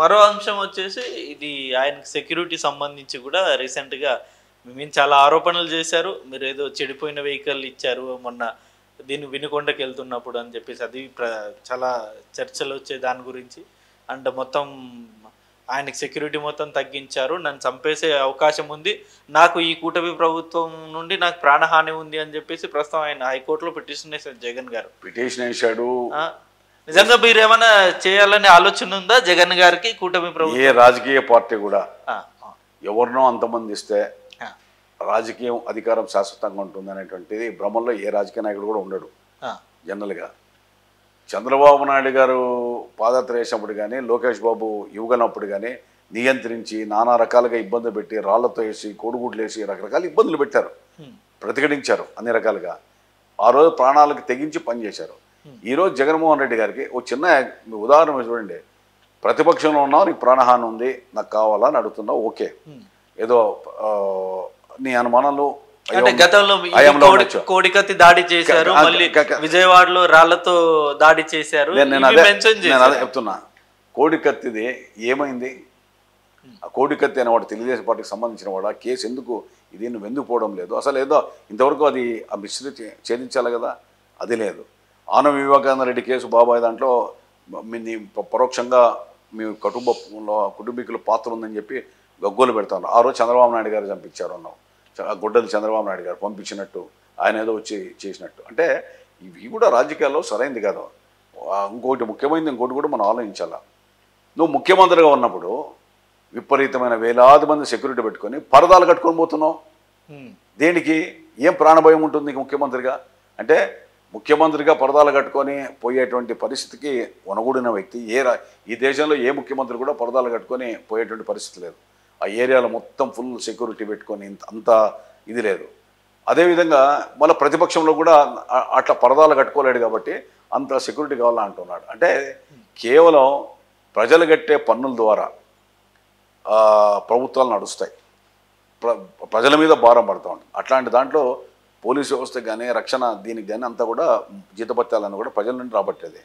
మరో అంశం వచ్చేసి ఇది ఆయనకి సెక్యూరిటీ సంబంధించి కూడా రీసెంట్గా మేము చాలా ఆరోపణలు చేశారు. మీరు ఏదో చెడిపోయిన వెహికల్ ఇచ్చారు మొన్న దీన్ని వినుకొండకి వెళ్తున్నప్పుడు అని చెప్పేసి అది చాలా చర్చలు వచ్చే దాని గురించి. అండ్ మొత్తం ఆయనకి సెక్యూరిటీ మొత్తం తగ్గించారు, నన్ను చంపేసే అవకాశం ఉంది, నాకు ఈ కూటమి ప్రభుత్వం నుండి నాకు ప్రాణహాని ఉంది అని చెప్పేసి ప్రస్తుతం ఆయన హైకోర్టులో పిటిషన్ వేశారు జగన్ గారు. పిటిషన్ వేశాడు. నిజంగా మీరు ఏమైనా చేయాలనే ఆలోచన ఉందా జగన్ గారికి కూటమి ప్రభుత్వం? ఏ రాజకీయ పార్టీ కూడా ఎవరినో అంతమంది ఇస్తే రాజకీయం అధికారం శాశ్వతంగా ఉంటుంది అనేటువంటిది భ్రమంలో ఏ రాజకీయ నాయకుడు కూడా ఉండడు. జనరల్గా చంద్రబాబు నాయుడు గారు పాదయాత్ర వేసినప్పుడు కానీ, లోకేష్ బాబు యువగనప్పుడు కానీ నియంత్రించి నానా రకాలుగా ఇబ్బంది పెట్టి రాళ్లతో వేసి కోడిగుడ్లు వేసి రకరకాల ఇబ్బందులు పెట్టారు, ప్రతిఘటించారు అన్ని రకాలుగా. ఆ రోజు ప్రాణాలకు తెగించి పనిచేశారు. ఈరోజు జగన్మోహన్ రెడ్డి గారికి ఒక చిన్న ఉదాహరణ చూడండి. ప్రతిపక్షంలో ఉన్నావు, నీకు ప్రాణహాని ఉంది, నాకు కావాలని అడుగుతున్నావు, ఓకే, ఏదో నీ అనుమానాలు అంటే గతంలో కోడికత్తి దాడి చేశారు, మళ్ళీ విజయవాడలో రాళ్లతో దాడి చేశారు. నేను అదే చెప్తున్నా, కోడికత్తిది ఏమైంది? ఆ కోడికత్తి అనేవాడు తెలుగుదేశం పార్టీకి సంబంధించిన వాడు. ఆ కేసు ఎందుకు ఇది నువ్వు ఎందుకు పోవడం లేదు? అసలు ఏదో ఇంతవరకు అది ఆ మిస్టరీ ఛేదించాలి కదా, అది లేదు. ఆనం వివేకానంద రెడ్డి కేసు బాబాయ్ దాంట్లో మీ పరోక్షంగా మీ కుటుంబీకుల పాత్ర ఉందని చెప్పి గగ్గోలు పెడతాను. ఆ రోజు చంద్రబాబు నాయుడు గారు చంపించారు అన్నావు, గుడ్డలు చంద్రబాబు నాయుడు గారు పంపించినట్టు, ఆయన ఏదో వచ్చి చేసినట్టు. అంటే ఇవి కూడా రాజకీయాల్లో సరైనది కాదు. ఇంకోటి ముఖ్యమైనది, ఇంకోటి కూడా మనం ఆలోచించాలా. నువ్వు ముఖ్యమంత్రిగా ఉన్నప్పుడు విపరీతమైన వేలాది మంది సెక్యూరిటీ పెట్టుకొని పరదాలు కట్టుకొని పోతున్నావు దేనికి? ఏం ప్రాణభయం ఉంటుంది నీకు ముఖ్యమంత్రిగా? అంటే ముఖ్యమంత్రిగా పరదాలు కట్టుకొని పోయేటువంటి పరిస్థితికి వనగూడిన వ్యక్తి ఈ దేశంలో ఏ ముఖ్యమంత్రి కూడా పరదాలు కట్టుకొని పోయేటువంటి పరిస్థితి లేదు. ఆ ఏరియాలో మొత్తం ఫుల్ సెక్యూరిటీ పెట్టుకొని అంత ఇది లేదు. అదేవిధంగా మళ్ళీ ప్రతిపక్షంలో కూడా అట్లా పరదాలు కట్టుకోలేడు కాబట్టి అంత సెక్యూరిటీ కావాలని అంటున్నాడు. అంటే కేవలం ప్రజలు కట్టే పన్నుల ద్వారా ప్రభుత్వాలు నడుస్తాయి, ప్రజల మీద భారం పడుతూ ఉంటుంది. అట్లాంటి దాంట్లో పోలీసు వ్యవస్థ కానీ, రక్షణ దీనికి కానీ అంతా కూడా జీతభత్యాలను కూడా ప్రజల నుండి రాబట్టేది.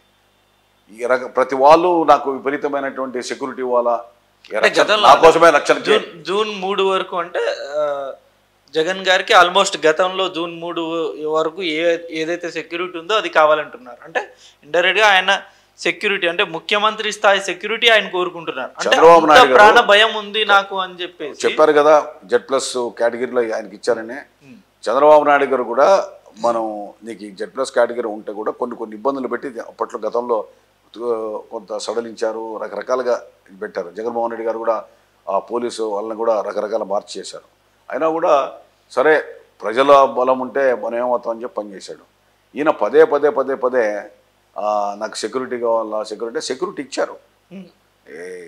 ప్రతి వాళ్ళు నాకు విపరీతమైనటువంటి సెక్యూరిటీ ఇవ్వాలా, జూన్ 3 వరకు అంటే జగన్ గారికి ఆల్మోస్ట్ గతంలో జూన్ 3 వరకు ఏదైతే సెక్యూరిటీ ఉందో అది కావాలంటున్నారు. అంటే ఇండైరెక్ట్ గా ఆయన సెక్యూరిటీ అంటే ముఖ్యమంత్రి స్థాయి సెక్యూరిటీ ఆయన కోరుకుంటున్నారు. చంద్రబాబు నాయుడు ప్రాణ భయం ఉంది నాకు అని చెప్పేసి చెప్పారు కదా, Z+ కేటగిరీలో ఆయనకి ఇచ్చారని. చంద్రబాబు నాయుడు గారు కూడా మనం నీకు Z+ కేటగిరీ ఉంటే కూడా కొన్ని ఇబ్బందులు పెట్టి అప్పట్లో గతంలో కొంత సడలించారు, రకరకాలుగా పెట్టారు. జగన్మోహన్ రెడ్డి గారు కూడా ఆ పోలీసు వాళ్ళని కూడా రకరకాల మార్చి చేశారు. అయినా కూడా సరే ప్రజల బలం ఉంటే మనం ఏమవుతామని చెప్పి పనిచేశాడు. ఈయన పదే నాకు సెక్యూరిటీ కావాలా, సెక్యూరిటీ ఇచ్చారు.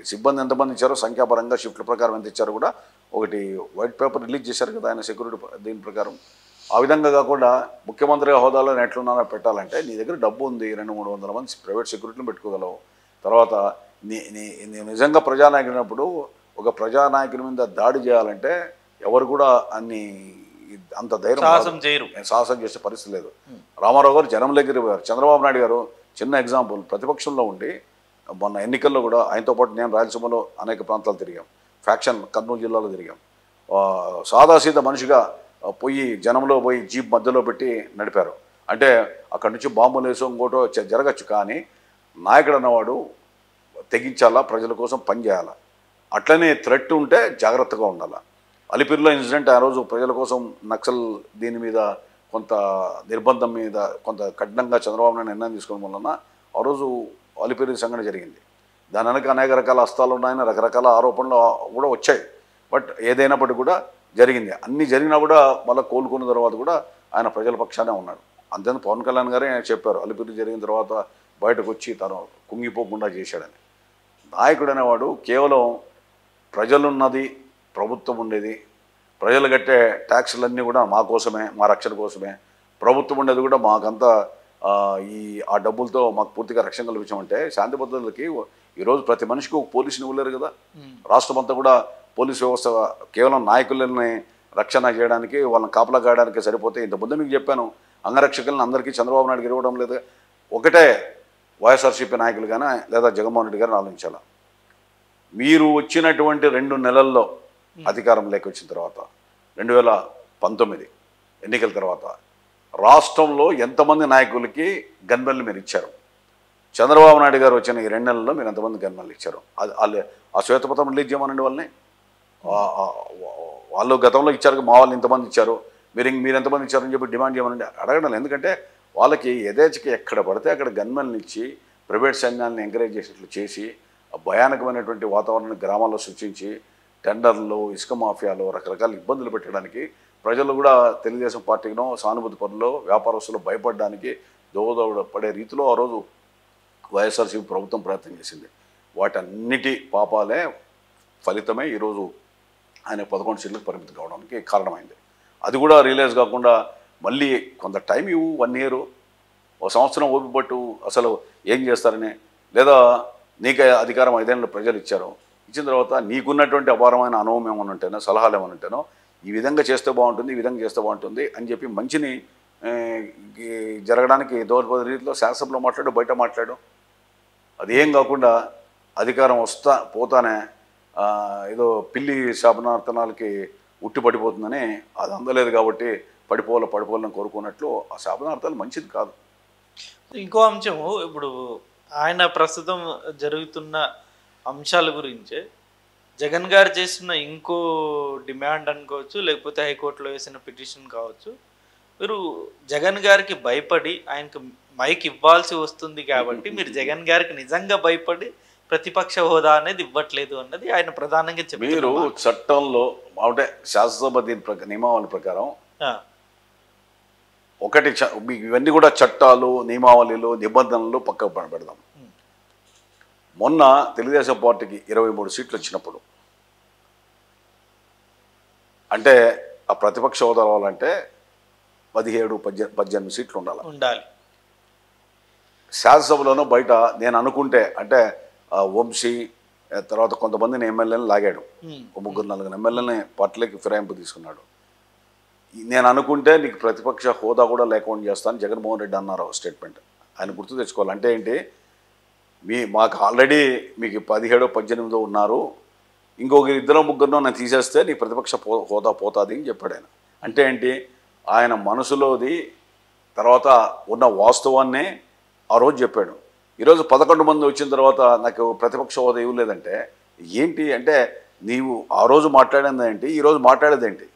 సిబ్బంది ఎంతమంది ఇచ్చారో సంఖ్యాపరంగా షిఫ్ట్ల ప్రకారం ఎంత ఇచ్చారో కూడా ఒకటి వైట్ పేపర్ రిలీజ్ చేశారు కదా ఆయన సెక్యూరిటీ దీని ప్రకారం. ఆ విధంగా కాకుండా ముఖ్యమంత్రి హోదాలో ఎట్లున్నారో పెట్టాలంటే నీ దగ్గర డబ్బు ఉంది, 200-300 మంది ప్రైవేట్ సెక్యూరిటీని పెట్టుకోగలవు. తర్వాత నీ నిజంగా ప్రజానాయకుడినప్పుడు ఒక ప్రజానాయకుని మీద దాడి చేయాలంటే ఎవరు కూడా అంత ధైర్యం సాహసం చేసే పరిస్థితి లేదు. రామారావు గారు జనం దగ్గర పోయారు. చంద్రబాబు నాయుడు గారు చిన్న ఎగ్జాంపుల్, ప్రతిపక్షంలో ఉండి మొన్న ఎన్నికల్లో కూడా ఆయనతో పాటు నేను రాయలసీమలో అనేక ప్రాంతాలు తిరిగాం, ఫ్యాక్షన్ కర్నూలు జిల్లాలో తిరిగాం. సాదాసీద మనిషిగా పోయి జనంలో పోయి జీప్ మధ్యలో పెట్టి నడిపారు. అంటే అక్కడి నుంచి బాంబులు వేసో ఇంకోటో జరగచ్చు, కానీ నాయకుడు అన్నవాడు తెగించాలా, ప్రజల కోసం పనిచేయాలా. అట్లనే థ్రెట్ ఉంటే జాగ్రత్తగా ఉండాలి. అలిపిరిలో ఇన్సిడెంట్ ఆ రోజు ప్రజల కోసం నక్సల్ దీని మీద కొంత నిర్బంధం మీద కొంత కఠినంగా చంద్రబాబు నాయుడు నిర్ణయం తీసుకోవడం వలన ఆ రోజు అలిపిరి సంఘటన జరిగింది. దాని వెనక అనేక రకాల హస్తాలు ఉన్నాయని రకరకాల ఆరోపణలు కూడా వచ్చాయి. బట్ ఏదైనప్పటికీ కూడా జరిగింది. అన్నీ జరిగినా కూడా మళ్ళీ కోలుకున్న తర్వాత కూడా ఆయన ప్రజల పక్షానే ఉన్నాడు. అంతేందుకు పవన్ కళ్యాణ్ గారే చెప్పారు, అలిపిరి జరిగిన తర్వాత బయటకు వచ్చి తను కుంగిపోకుండా చేశాడని. నాయకుడు అనేవాడు కేవలం ప్రజలున్నది, ప్రభుత్వం ఉండేది, ప్రజలు కట్టే ట్యాక్సులన్నీ కూడా మా కోసమే, మా రక్షణ కోసమే, ప్రభుత్వం ఉండేది కూడా మాకంతా ఆ డబ్బులతో మాకు పూర్తిగా రక్షణ కల్పించామంటే శాంతి భద్రతలకి ఈరోజు ప్రతి మనిషికి ఒక పోలీసుని ఇవ్వలేరు కదా. రాష్ట్రం అంతా కూడా పోలీసు వ్యవస్థ కేవలం నాయకులని రక్షణ చేయడానికి, వాళ్ళని కాపలా కాయడానికి సరిపోతే. ఇంతకుముందు మీకు చెప్పాను, అంగరక్షకులను అందరికీ చంద్రబాబు నాయుడు ఇవ్వడం లేదు. ఒకటే వైఎస్ఆర్సీపీ నాయకులు కానీ లేదా జగన్మోహన్ రెడ్డి గారిని ఆలోచించాలి. మీరు వచ్చినటువంటి 2 నెలల్లో అధికారంలోకి వచ్చిన తర్వాత 2019 ఎన్నికల తర్వాత రాష్ట్రంలో ఎంతమంది నాయకులకి గన్మెన్లు మీరు ఇచ్చారు? చంద్రబాబు నాయుడు గారు వచ్చిన ఈ 2 నెలల్లో మీరు ఎంతమంది గన్మెన్లు ఇచ్చారు? అది వాళ్ళు ఆ శ్వేతపత్రం రిలీజ్ చేయమనండి వాళ్ళని. వాళ్ళు గతంలో ఇచ్చారు, మా వాళ్ళు ఇంతమంది ఇచ్చారు, మీరు ఎంతమంది ఇచ్చారని చెప్పి డిమాండ్ చేయమనండి, అడగడం. ఎందుకంటే వాళ్ళకి యథేచ్ఛకి ఎక్కడ పడితే అక్కడ గన్మెన్లు ఇచ్చి ప్రైవేట్ సైన్యాన్ని ఎంకరేజ్ చేసేట్లు చేసి భయానకమైనటువంటి వాతావరణాన్ని గ్రామాల్లో సృష్టించి టెండర్లు, ఇసుక మాఫియాలు, రకరకాల ఇబ్బందులు పెట్టడానికి ప్రజలు కూడా తెలుగుదేశం పార్టీలో సానుభూతి పనులు, వ్యాపారస్తులు భయపడడానికి దోహదపడే రీతిలో ఆ రోజు వైఎస్ఆర్సీపీ ప్రభుత్వం ప్రయత్నం చేసింది. వాటన్నిటి పాపాలే ఫలితమే ఈరోజు ఆయన 11 సీట్లకు పరిమితి కావడానికి కారణమైంది. అది కూడా రియలైజ్ కాకుండా మళ్ళీ కొంత టైం ఇవ్వు, 1 ఇయర్, 1 సంవత్సరం ఓపిక పట్టు, అసలు ఏం చేస్తారని. లేదా నీకు అధికారం 5 ఏళ్ళు ప్రజలు ఇచ్చారు, ఇచ్చిన తర్వాత నీకున్నటువంటి అపారమైన అనుభవం ఏమైనా ఉంటేనో, సలహాలు ఏమైనా ఉంటేనో, ఈ విధంగా చేస్తే బాగుంటుంది, ఈ విధంగా చేస్తే బాగుంటుంది అని చెప్పి మంచిని జరగడానికి దోహదపడే రీతిలో శాసనసభలో మాట్లాడు, బయట మాట్లాడు. అది ఏం కాకుండా అధికారం పోతానే ఏదో పిల్లి శాపనార్థనాలకి ఉట్టి పడిపోతుందని, అది అందలేదు కాబట్టి పడిపోవాలని కోరుకున్నట్లు ఆ శాపనార్థాలు మంచిది కాదు. ఇంకో అంశము, ఇప్పుడు ఆయన ప్రస్తుతం జరుగుతున్న అంశాల గురించే జగన్ గారు చేసిన ఇంకో డిమాండ్ అనుకోవచ్చు, లేకపోతే హైకోర్టులో వేసిన పిటిషన్ కావచ్చు. మీరు జగన్ గారికి భయపడి ఆయనకు మైక్ ఇవ్వాల్సి వస్తుంది కాబట్టి మీరు జగన్ గారికి నిజంగా భయపడి ప్రతిపక్ష హోదా అనేది ఇవ్వట్లేదు అన్నది ఆయన ప్రధానంగా చెప్పారు. మీరు చట్టంలో అంటే శాసనసభ దీని నియమావళి ప్రకారం ఒకటి ఇవన్నీ కూడా చట్టాలు, నియమావళిలు, నిబంధనలు పక్కకు పెడదాం. మొన్న తెలుగుదేశం పార్టీకి 23 సీట్లు వచ్చినప్పుడు అంటే ఆ ప్రతిపక్ష హోదా రావాలంటే 17-18 సీట్లు ఉండాలి. శాసనసభలోనూ బయట నేను అనుకుంటే అంటే వంశీ తర్వాత కొంతమందిని ఎమ్మెల్యేలను లాగాడు, 3-4 ఎమ్మెల్యేలని పార్టీలోకి ఫిరాయింపు తీసుకున్నాడు. నేను అనుకుంటే నీకు ప్రతిపక్ష హోదా కూడా లేకుండా చేస్తాను జగన్మోహన్ రెడ్డి అన్నారు స్టేట్మెంట్. ఆయన గుర్తు తెచ్చుకోవాలి. అంటే ఏంటి, మాకు ఆల్రెడీ మీకు 17-18 ఉన్నారు, ఇంకొక 2-3 నేను తీసేస్తే నీ ప్రతిపక్ష హోదా పోతుంది అని చెప్పాడు ఆయన. అంటే ఏంటి, ఆయన మనసులోది తర్వాత ఉన్న వాస్తవాన్నే ఆ రోజు చెప్పాడు. ఈరోజు 11 మంది వచ్చిన తర్వాత నాకు ప్రతిపక్ష హోదా ఇవ్వలేదంటే ఏంటి అంటే, నీవు ఆ రోజు మాట్లాడింది ఏంటి, ఈరోజు మాట్లాడేది ఏంటి?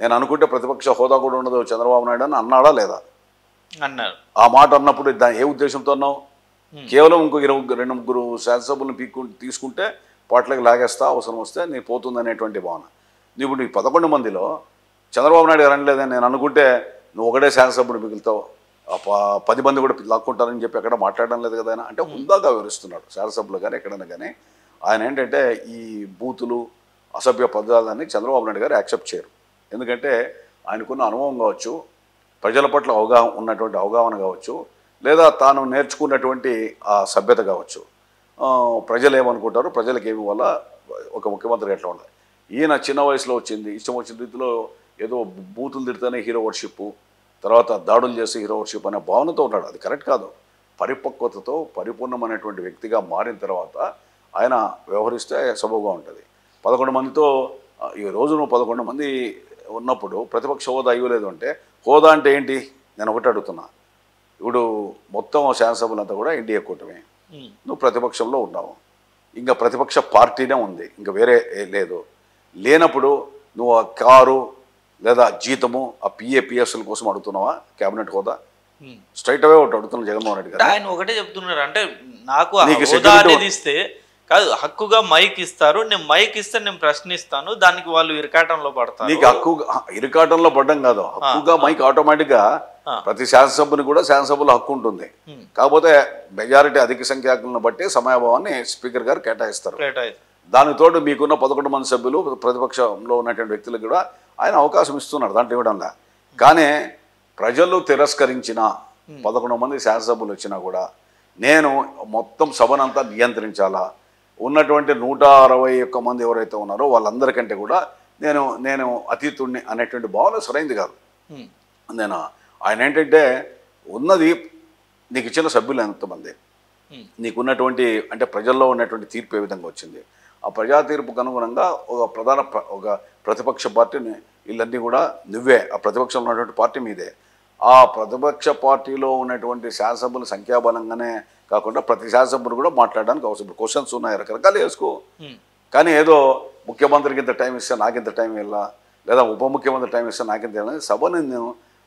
నేను అనుకుంటే ప్రతిపక్ష హోదా కూడా ఉండదు చంద్రబాబు నాయుడు అని అన్నాడా లేదా? అన్నారు. ఆ మాట అన్నప్పుడు ఏ ఉద్దేశంతో అన్నావు? కేవలం ఇంకో 2-3 శాసనసభ్యులను తీసుకుంటే పార్టీలకు లాగేస్తా, అవసరం వస్తే నీ పోతుంది అనేటువంటి భావన. ఇప్పుడు ఈ 11 మందిలో చంద్రబాబు నాయుడు గారు అనలేదని నేను అనుకుంటే నువ్వు ఒకటే శాసనసభ్యుడు మిగులుతావు, 10 మంది కూడా లాక్కుంటారని చెప్పి ఎక్కడ మాట్లాడడం లేదు కదా ఆయన. అంటే హుందాగా వివరిస్తున్నాడు శాసనసభలో కానీ ఎక్కడైనా కానీ. ఆయన ఏంటంటే ఈ బూతులు, అసభ్య పదాలని చంద్రబాబు నాయుడు గారు యాక్సెప్ట్ చేయరు. ఎందుకంటే ఆయనకున్న అనుభవం కావచ్చు, ప్రజల పట్ల ఉన్నటువంటి అవగాహన కావచ్చు, లేదా తాను నేర్చుకున్నటువంటి ఆ సభ్యత కావచ్చు. ప్రజలు ఏమనుకుంటారు, ప్రజలకు ఏమి వల్ల ఒక ముఖ్యమంత్రి ఎట్లా ఉండాలి. ఈయన చిన్న వయసులో వచ్చింది, ఇష్టం వచ్చిన రీతిలో ఏదో బూతులు తిడితేనే హీరో వర్షిప్, తర్వాత దాడులు చేసి హీరో వర్షిప్ అనే భావనతో ఉన్నాడు. అది కరెక్ట్ కాదు. పరిపక్వతతో పరిపూర్ణమైనటువంటి వ్యక్తిగా మారిన తర్వాత ఆయన వ్యవహరిస్తే సబబుగా ఉంటుంది. 11 మందితో ఈ రోజు నువ్వు 11 మంది ఉన్నప్పుడు ప్రతిపక్ష హోదా ఇవ్వలేదు అంటే, హోదా అంటే ఏంటి నేను ఒకటి అడుగుతున్నా. ఇప్పుడు మొత్తం శాసనసభలంతా కూడా ఎన్డీఏ కూటమి, నువ్వు ప్రతిపక్షంలో ఉన్నావు, ఇంకా ప్రతిపక్ష పార్టీనే ఉంది, ఇంకా వేరే లేదు. లేనప్పుడు నువ్వు ఆ కారు లేదా జీతము ఆ పిఎస్ఎల్ కోసం అడుగుతున్నావా క్యాబినెట్ హోదా? స్ట్రైట్ అవే ఒకటి అడుగుతున్నా జగన్మోహన్ రెడ్డి గారు. ఆయన ఒకటే చెప్తున్నారు, అంటే నాకు హోదా అనేది ఇస్తే కాదు, హక్కుగా మైక్ ఇస్తారు, నేను మైక్ ఇస్తే నేను ప్రశ్నిస్తాను, దానికి వాళ్ళు ఇరకాటంలో పడతారు. నీకు ఇరకాటంలో పడ్డం కాదు, హక్కుగా మైక్ ఆటోమేటిక్గా ప్రతి శాసనసభ్యుని కూడా శాసనసభలో హక్కు ఉంటుంది. కాకపోతే మెజారిటీ అధిక సంఖ్యాకులను బట్టి సమయాభావాన్ని స్పీకర్ గారు కేటాయిస్తారు. దానితోటి మీకున్న 11 మంది సభ్యులు ప్రతిపక్షంలో ఉన్నటువంటి వ్యక్తులకు కూడా ఆయన అవకాశం ఇస్తున్నాడు దాంట్లో ఇవ్వడంలా. కానీ ప్రజలు తిరస్కరించిన 11 మంది శాసనసభ్యులు వచ్చినా కూడా నేను మొత్తం సభనంతా నియంత్రించాలా, ఉన్నటువంటి 161 మంది ఎవరైతే ఉన్నారో వాళ్ళందరికంటే కూడా నేను అతీతుడిని అనేటువంటి భావన సరైనది కాదు. నేను ఆయన ఏంటంటే ఉన్నది నీకు ఇచ్చిన సభ్యులు ఎంతమంది, నీకున్నటువంటి అంటే ప్రజల్లో ఉన్నటువంటి తీర్పు ఏ విధంగా వచ్చింది, ఆ ప్రజా తీర్పుకు అనుగుణంగా ఒక ప్రతిపక్ష పార్టీని వీళ్ళన్నీ కూడా నువ్వే ఆ ప్రతిపక్షంలో ఉన్నటువంటి పార్టీ మీదే. ఆ ప్రతిపక్ష పార్టీలో ఉన్నటువంటి శాసనసభ్యుల సంఖ్యాబలంగానే కాకుండా ప్రతి శాసనసభ్యులు కూడా మాట్లాడడానికి అవసరం. క్వశ్చన్స్ ఉన్నాయి, రకరకాలు వేసుకో. కానీ ఏదో ముఖ్యమంత్రికి ఇంత టైం ఇస్తే నాకింత టైం వెళ్ళా, లేదా ఉప ముఖ్యమంత్రి టైం ఇస్తే నాకింత వెళ్ళాలి, సభని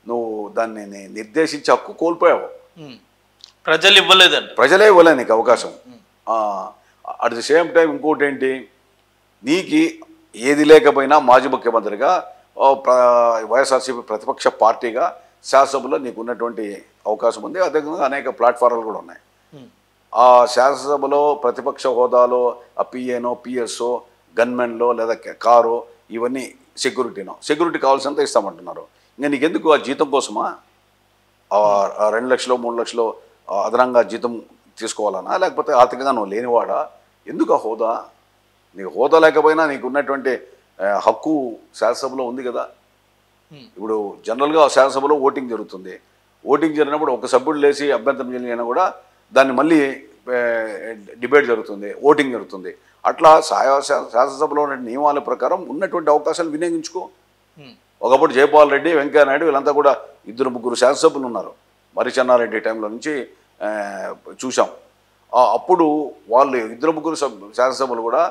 నువ్వు దాన్ని నిర్దేశించే హక్కు కోల్పోయావు. ప్రజలు ఇవ్వలేదండి, ప్రజలే ఇవ్వలే నీకు అవకాశం. అట్ ది సేమ్ టైం ఇంకోటి ఏంటి, నీకు ఏది లేకపోయినా మాజీ ముఖ్యమంత్రిగా వైఎస్ఆర్సీపీ ప్రతిపక్ష పార్టీగా శాసనసభలో నీకు ఉన్నటువంటి అవకాశం ఉంది. అదేవిధంగా అనేక ప్లాట్ఫారాలు కూడా ఉన్నాయి. ఆ శాసనసభలో ప్రతిపక్ష హోదాలో ఆ పిఏనో పిఎస్ఓ గన్మెన్లో లేదా కారు ఇవన్నీ సెక్యూరిటీ కావాల్సినంత ఇస్తామంటున్నారు. ఇంకా నీకెందుకు ఆ జీతం కోసమా? 2 లక్షలు 3 లక్షలు అదనంగా జీతం తీసుకోవాలన్నా, లేకపోతే ఆర్థికంగా నువ్వు లేనివాడా? ఎందుకు ఆ హోదా? నీకు హోదా లేకపోయినా నీకు ఉన్నటువంటి హక్కు శాసనసభలో ఉంది కదా. ఇప్పుడు జనరల్గా శాసనసభలో ఓటింగ్ జరుగుతుంది. ఓటింగ్ జరిగినప్పుడు ఒక సభ్యుడు లేచి అభ్యంతరం జరిగినా కూడా దాన్ని మళ్ళీ డిబేట్ జరుగుతుంది, ఓటింగ్ జరుగుతుంది. అట్లా శాసనసభలో ఉన్న నియమాల ప్రకారం ఉన్నటువంటి అవకాశాలు వినియోగించుకో. ఒకప్పుడు జయపాల్ రెడ్డి, వెంకయ్య నాయుడు వీళ్ళంతా కూడా 2-3 శాసనసభ్యులు ఉన్నారు. మరి చెన్నారెడ్డి టైంలో నుంచి చూసాం. అప్పుడు వాళ్ళు 2-3 శాసనసభ్యులు కూడా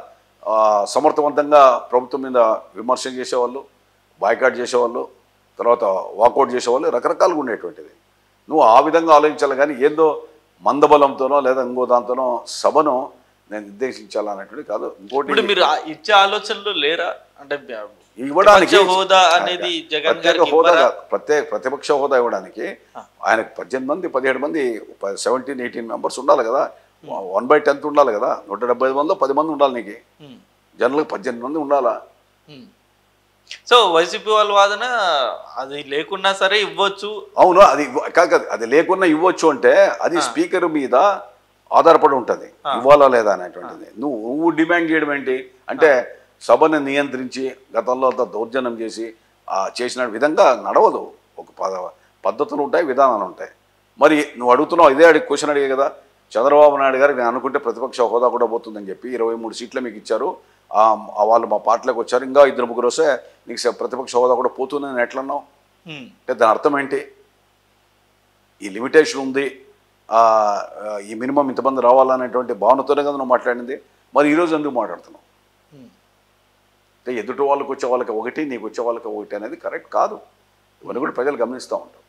సమర్థవంతంగా ప్రభుత్వం మీద విమర్శ చేసేవాళ్ళు, బాయ్కాట్ చేసేవాళ్ళు, తర్వాత వాకౌట్ చేసేవాళ్ళు, రకరకాలుగా ఉండేటువంటిది. నువ్వు ఆ విధంగా ఆలోచించాలి. కానీ ఏదో మందబలంతోనో లేదా ఇంకో దాంతోనో సభను నేను నిర్దేశించాలనేటువంటి కాదు. ఇంకోటి మీరు ఇచ్చే ఆలోచనలు లేరా? అంటే ఇవ్వడానికి హోదా అనేది ప్రతిపక్ష హోదా ఇవ్వడానికి ఆయనకు 18 మంది 17 మంది 17-18 మెంబర్స్ ఉండాలి కదా. 1/10 ఉండాలి కదా. 175 మందిలో 10 మంది ఉండాలి. నీకు జనరల్గా 18 మంది ఉండాలా? సో వైసీపీ వాళ్ళ వాదన అది లేకున్నా సరే ఇవ్వచ్చు. అవును, అది కాదు, అది లేకున్నా ఇవ్వచ్చు అంటే అది స్పీకర్ మీద ఆధారపడి ఉంటుంది ఇవ్వాలా లేదా అనేటువంటిది. నువ్వు డిమాండ్ చేయడం ఏంటి అంటే సభను నియంత్రించి గతంలో అంతా దౌర్జన్యం చేసిన విధంగా నడవదు. ఒక పద్ధతులు ఉంటాయి, విధానాలు ఉంటాయి. మరి నువ్వు అడుగుతున్నావు, ఇదే క్వశ్చన్ అడిగే కదా. చంద్రబాబు నాయుడు గారికి నేను అనుకుంటే ప్రతిపక్ష హోదా కూడా పోతుందని చెప్పి 23 సీట్లు మీకు ఇచ్చారు. వాళ్ళు మా పార్టీలోకి వచ్చారు, ఇంకా 2-3 వస్తే నీకు ప్రతిపక్ష హోదా కూడా పోతుందని ఎట్లన్నావు? అంటే దాని అర్థం ఏంటి? ఈ లిమిటేషన్ ఉంది, ఈ మినిమం ఇంతమంది రావాలనేటువంటి భావనతోనే కదా నువ్వు మాట్లాడింది. మరి ఈరోజు ఎందుకు మాట్లాడుతున్నావు? అంటే ఎదుటి వాళ్ళకి వచ్చే వాళ్ళకి ఒకటి, నీకు వచ్చే వాళ్ళకి ఒకటి అనేది కరెక్ట్ కాదు. ఇవన్నీ కూడా ప్రజలు గమనిస్తూ ఉంటారు.